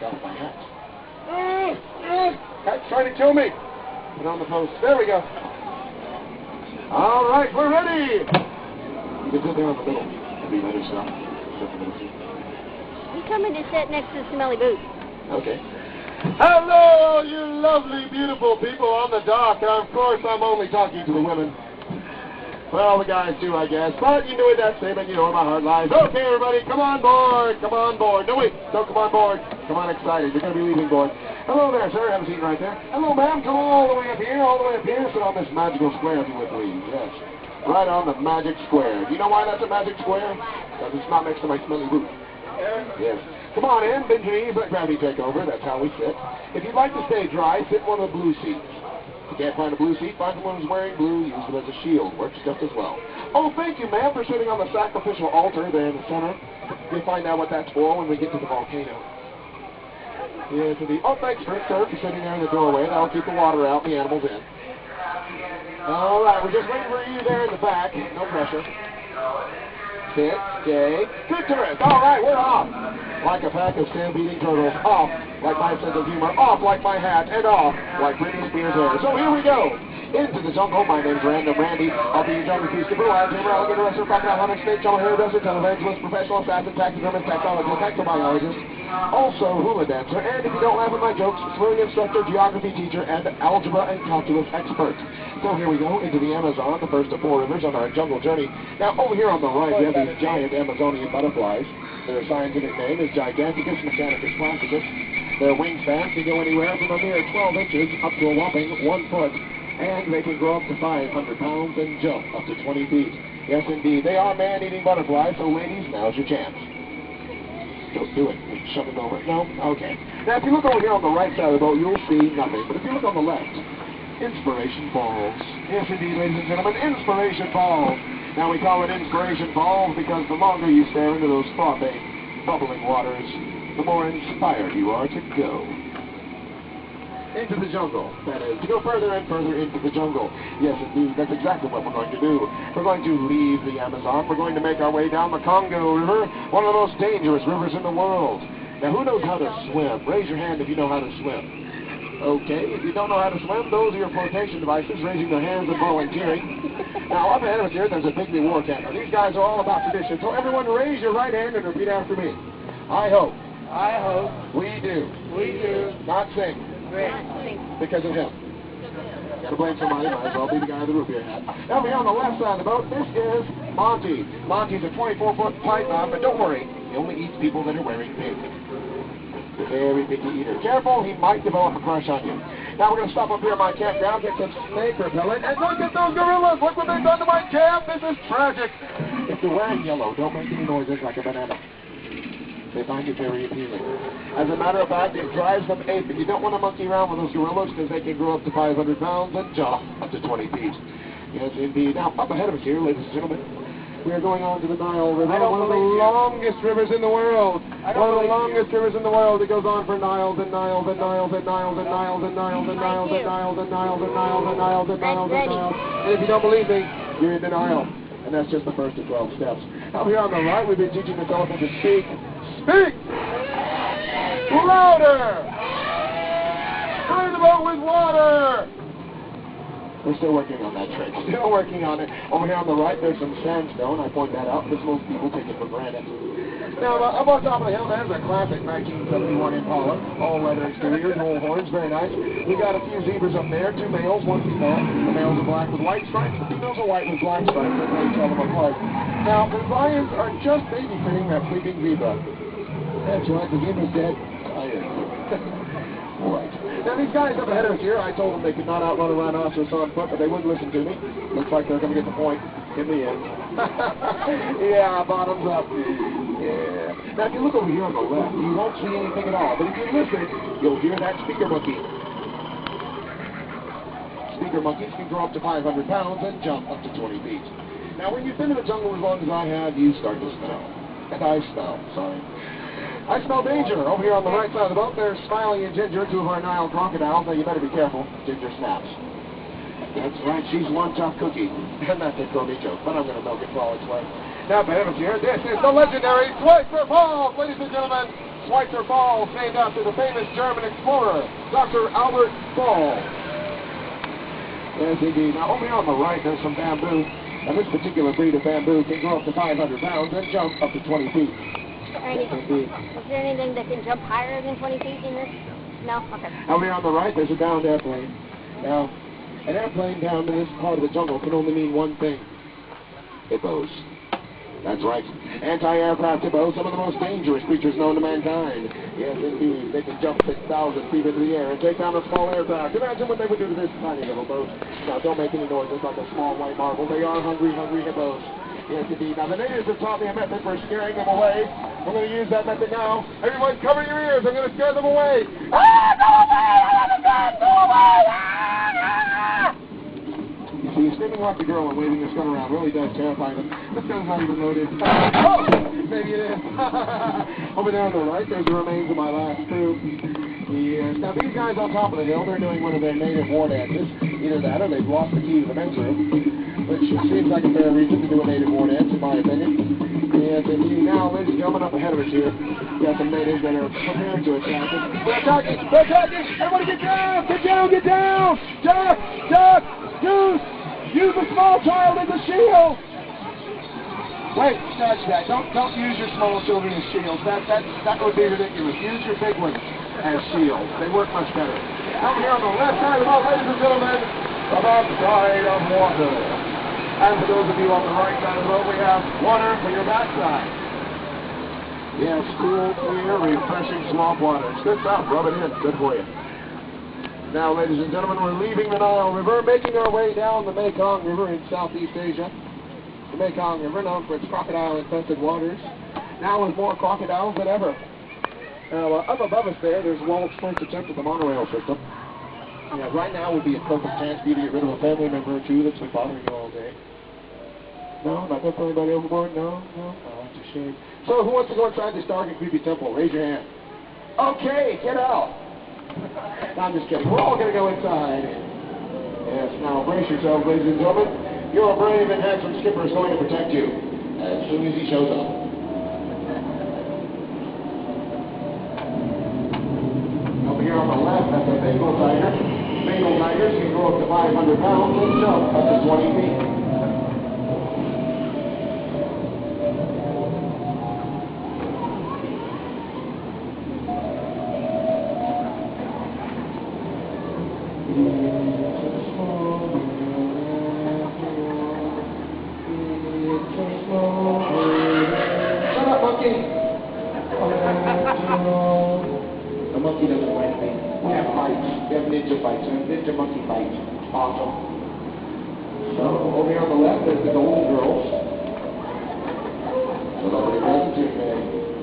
take off my hat. Cat's trying to kill me. Put on the post. There we go. All right, we're ready. You can sit there in the middle. Be better stuff. He's coming to sit next to Smelly Boots. Okay. Hello, you lovely, beautiful people on the dock. And of course, I'm only talking to the women. Well, the guys too, I guess. But you knew that statement, you know where my heart lies. Okay, everybody, come on board. Come on board. No, wait. Don't come on board. Come on, excited. You're going to be leaving board. Hello there, sir. Have a seat right there. Hello, ma'am. Come all the way up here. All the way up here. Sit on this magical square, if you would, please. Yes. Right on the magic square. Do you know why that's a magic square? Because it's not next to my smelly boot. Yes. Come on in. Bend your knees. Let gravity take over. That's how we sit. If you'd like to stay dry, sit in one of the blue seats. If you can't find a blue seat, find someone who's wearing blue. Use it as a shield. Works just as well. Oh, thank you, ma'am, for sitting on the sacrificial altar there in the center. We'll find out what that's for when we get to the volcano. Yeah, oh, thanks, sir, for sitting there in the doorway. That'll keep the water out and the animals in. All right, we're just waiting for you there in the back. No pressure. Sit, stay. Good tourist. All right, we're off. Like a pack of stampeding turtles. Off like my sense of humor. Off like my hat. And off like Britney Spears' hair. So here we go. Into the jungle. My name's Random Randy. I'll be your geography skipper, wild tamer, alligator wrestler, crocodile hunter, snake charmer, hairdresser, televangelist, professional assassin, taxidermist, taxologist, taxobiologist, also hula dancer, and if you don't laugh at my jokes, swimming instructor, geography teacher, and algebra and calculus expert. So here we go into the Amazon, the first of 4 rivers on our jungle journey. Now over here on the right we have these giant Amazonian butterflies. Their scientific name is Giganticus mechanicus classicus. Their wingspans can go anywhere from a mere 12 inches up to a whopping 1 foot. And they can grow up to 500 pounds and jump up to 20 feet. Yes, indeed. They are man-eating butterflies, so ladies, now's your chance. Don't do it. Shove it over. No? Okay. Now, if you look over here on the right side of the boat, you'll see nothing. But if you look on the left, Inspiration Falls. Yes, indeed, ladies and gentlemen, Inspiration Falls. Now, we call it Inspiration Falls because the longer you stare into those frothing, bubbling waters, the more inspired you are to go. Into the jungle, that is, to go further and further into the jungle. Yes, indeed, that's exactly what we're going to do. We're going to leave the Amazon. We're going to make our way down the Congo River, one of the most dangerous rivers in the world. Now, who knows how to swim? Raise your hand if you know how to swim. Okay, if you don't know how to swim, those are your flotation devices, raising their hands and volunteering. Now, up ahead of us here, there's a pygmy war cat. Now, these guys are all about tradition, so everyone raise your right hand and repeat after me. I hope. I hope. We do. We do. Not sing. Because of him. Gotta blame somebody, might as well be the guy with the root beer hat. Now we're on the left side of the boat. This is Monty. Monty's a 24-foot python, but don't worry, he only eats people that are wearing pink. Very picky eater. Careful, he might develop a crush on you. Now we're gonna stop up here at my campground, get some snake repellent, and look at those gorillas! Look what they've done to my camp! This is tragic! If you're wearing yellow, don't make any noises like a banana. They find it very appealing. As a matter of fact, it drives them ape. And you don't want to monkey around with those gorillas because they can grow up to 500 pounds and jump up to 20 feet. Yes, indeed. Now, up ahead of us here, ladies and gentlemen, we are going on to the Nile River, one of the longest rivers in the world. One of the longest rivers in the world. It goes on for Niles and Niles and Niles and Niles and Niles and Niles and Niles and Niles and Niles and Niles and Niles and Niles and Niles. And if you don't believe me, you're in denial. And that's just the first of 12 steps. Up here on the right, we've been teaching this elephant to speak. Speak! Louder! Fill the boat with water! We're still working on that trick. Still working on it. Over here on the right, there's some sandstone. I point that out because most people take it for granted. Now, up on top of the hill, there's a classic 1971 Impala. All leather exterior, dual horns, very nice. We got a few zebras up there, 2 males, 1 female. The males are black with white stripes, the females are white with black stripes. That's how you tell them apart. Now, the lions are just babysitting that sleeping zebra. That's right, the zebra's dead. Right. Now, these guys up ahead of us here, I told them they could not outrun a rhinoceros on foot, but they wouldn't listen to me. Looks like they're going to get the point in the end. Yeah, bottoms up. Yeah. Now, if you look over here on the left, you won't see anything at all. But if you listen, you'll hear that speaker monkey. Speaker monkeys can grow up to 500 pounds and jump up to 20 feet. Now, when you've been in the jungle as long as I have, you start to smell. And I smell, sorry. I smell danger. Over here on the right side of the boat, there's Smiley and Ginger, 2 of our Nile crocodiles. Now, you better be careful. Ginger snaps. That's right, she's one tough cookie. And that's a Kobe joke, but I'm going to milk it for all it's worth. Now, for heaven's here, this is the legendary Schweitzer Falls, ladies and gentlemen. Schweitzer Falls, named after the famous German explorer, Dr. Albert Ball. Yes, indeed. Now, over here on the right, there's some bamboo. And this particular breed of bamboo can grow up to 500 pounds and jump up to 20 feet. Is there anything that can jump higher than 20 feet in this? No? Okay. Over here on the right, there's a downed airplane. Now, an airplane down in this part of the jungle can only mean one thing. Hippos. That's right. Anti-aircraft hippos, some of the most dangerous creatures known to mankind. Yes, indeed. They can jump 6,000 feet into the air and take down a small aircraft. Imagine what they would do to this tiny little boat. Now, don't make any noises like a small white marble. They are hungry, hungry hippos. Yes, indeed. Now, the natives have taught me a method for scaring them away. I'm going to use that method now. Everyone, cover your ears. I'm going to scare them away. Ah, go away! I have a gun! Go away! Ah! You see, screaming like the girl and waving his gun around really does terrify them. This gun's not even loaded. Oh! Maybe it is. Over there on the right, there's the remains of my last crew. Yes. Now, these guys on top of the hill, they're doing one of their native war dances. Either that or they've lost the key to the men's room, which seems like a fair reason to do a native war dance, in my opinion. Yes, indeed. Now, ladies and gentlemen, up ahead of us here, we got some natives that are preparing to attack us. They're attacking! They're attacking! Everybody get down! Get down! Get down! Duck! Duck! Goose! Use a small child as a shield! Wait, scratch that. Don't use your small children as shields. That would be ridiculous. Use your big ones as shields. They work much better. Over here on the left side of the boat, ladies and gentlemen, the backside of water. And for those of you on the right side of the boat, we have water for your backside. Yes, cool, clear, refreshing swamp water. Good stuff. Rub it in. Good for you. Now, ladies and gentlemen, we're leaving the Nile River, making our way down the Mekong River in Southeast Asia. The Mekong River, known for its crocodile-infested waters, now with more crocodiles than ever. Now, up above us there's Walt's first attempt at the monorail system. Yeah, right now would be a perfect chance for you to get rid of a family member or two that's been bothering you all day. No? Not going to throw anybody overboard? No? No? Oh, that's a shame. So, who wants to go inside this dark and creepy temple? Raise your hand. Okay, get out. No, I'm just kidding. We're all going to go inside. Yes, now brace yourselves, ladies and gentlemen. Your brave and handsome skipper is going to protect you as soon as he shows up. Over here on the left, that's a Bengal tiger. Bengal tigers can grow up to 500 pounds and jump up to 20 feet. Shut up, monkey! The monkey doesn't like me. We have fights. We have ninja fights. We have ninja monkey fights. Awesome. So, over here on the left, there's the Golden Girls. Celebrity presentation today.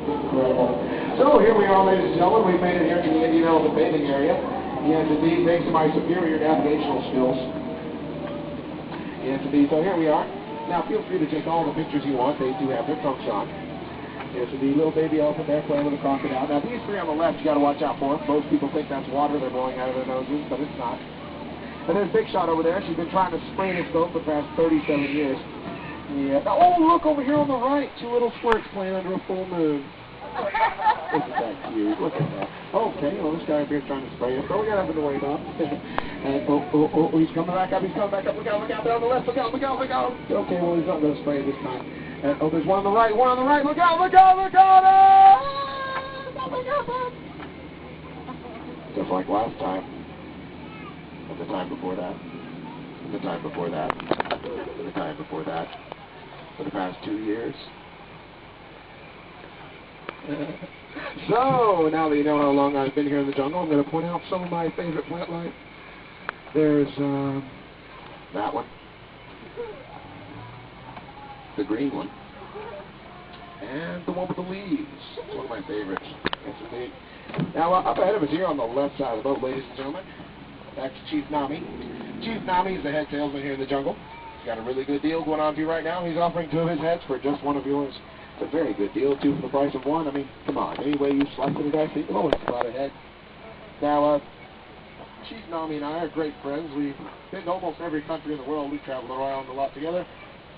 Incredible. So, here we are, ladies and gentlemen. We've made it here to the Indian Elephant Bathing Area. Yes, indeed, thanks to my superior navigational skills. Yes, indeed. So, here we are. Now, feel free to take all the pictures you want. They do have their trunks on. There's the little baby elephant there playing with a crocodile. Now, these three on the left, you got to watch out for. Most people think that's water they're blowing out of their noses, but it's not. And there's Big Shot over there. She's been trying to spray this boat for the past 37 years. Yeah. Now, oh, look over here on the right. Two little squirts playing under a full moon. Isn't that cute? Look at that. Okay, well, this guy up here is trying to spray it. So we got nothing to worry about. And he's coming back up. He's coming back up. Look out, there on the left. Look out, look out, look out. Okay, well, he's not going to spray it this time. And, oh, there's one on the right. One on the right. Look out, look out, look out. Just like last time. And the time before that. And the time before that. And the time before that. For the past 2 years. So, now that you know how long I've been here in the jungle, I'm going to point out some of my favorite plant life. There's, that one. The green one. And the one with the leaves. It's one of my favorites. Yes, indeed. Now, up ahead of us here on the left side of the boat, ladies and gentlemen, that's Chief Nami. Chief Nami is the head salesman here in the jungle. He's got a really good deal going on for you right now. He's offering 2 of his heads for just one of yours. It's a very good deal, 2 for the price of 1. I mean, come on. Any way you slice it and dice it, oh, it's about a head. Now, Chief Nami and I are great friends. We've been to almost every country in the world. We've traveled around a lot together.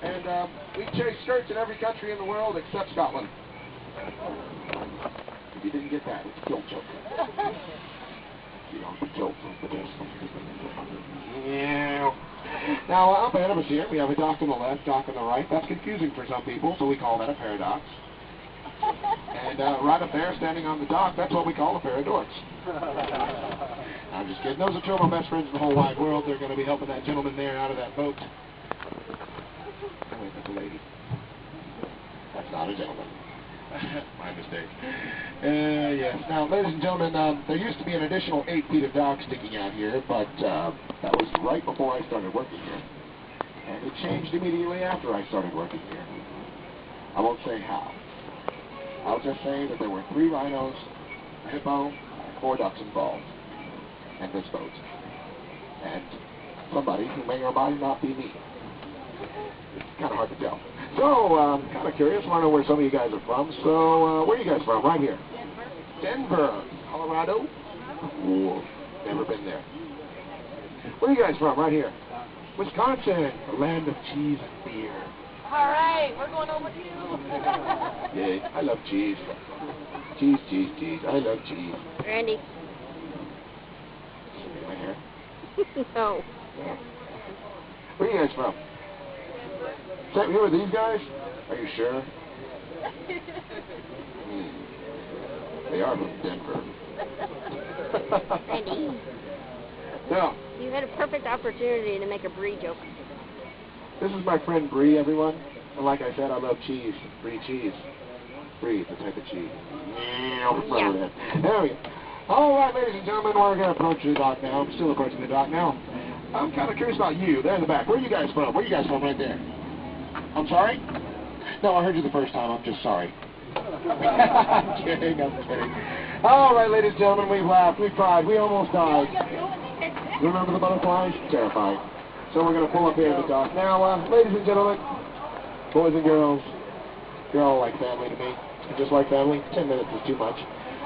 And we chased skirts in every country in the world except Scotland. If you didn't get that, it's a guilt joke. Yeah. Now, up ahead of us here, we have a dock on the left, dock on the right. That's confusing for some people, so we call that a paradox. And right up there, standing on the dock, that's what we call a pair of dorks. I'm just kidding. Those are two of my best friends in the whole wide world. They're going to be helping that gentleman there out of that boat. Oh, wait, that's a lady. That's not a gentleman. My mistake. Yes. Now, ladies and gentlemen, there used to be an additional 8 feet of dock sticking out here, but that was right before I started working here. And it changed immediately after I started working here. I won't say how. I'll just say that there were 3 rhinos, a hippo, and 4 ducks involved. And this boat. And somebody who may or might not be me. It's kind of hard to tell. So, kind of curious. I want to know where some of you guys are from. So, where are you guys from? Right here. Denver, Colorado. Ooh, never been there. Where are you guys from? Right here. Wisconsin, the land of cheese and beer. All right, we're going over to you. Yay, I love cheese. Cheese, cheese, cheese. I love cheese. Randy. My hair? No. Yeah. Where are you guys from? Same here with these guys? Are you sure? They are from Denver. Randy. Now, You had a perfect opportunity to make a Brie joke. this is my friend Brie, everyone. And like I said, I love cheese. Brie cheese. Brie, the type of cheese. Yeah. There we go. All right, ladies and gentlemen, we're going to approach the dock now. I'm still approaching the dock now. I'm kind of curious about you. There in the back. Where are you guys from? Where are you guys from right there? I'm sorry? No, I heard you the first time. I'm just sorry. I'm kidding. I'm kidding. All right, ladies and gentlemen, we've laughed. We've cried. We almost died. You remember the butterflies? Terrified. So we're going to pull up here at the dock. Now, ladies and gentlemen, boys and girls, you're all like family to me. And just like family, 10 minutes is too much.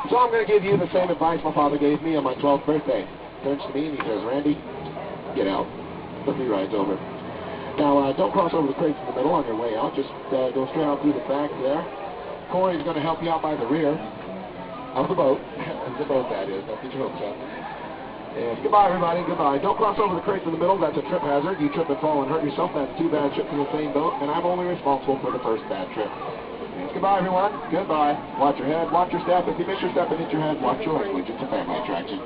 So I'm going to give you the same advice my father gave me on my 12th birthday. Turns to me and he says, Randy, get out. The free ride's over. Now, don't cross over the crates in the middle on your way out. Just go straight out through the back there. Corey's going to help you out by the rear of the boat. The boat, that is. That's the joke, son. Yes, goodbye, everybody. Goodbye. Don't cross over the crates in the middle. That's a trip hazard. You trip and fall and hurt yourself. That's 2 bad trips in the same boat, and I'm only responsible for the first bad trip. Yes, goodbye, everyone. Goodbye. Watch your head. Watch your step. If you miss your step and hit your head, watch your language. It's a family attraction.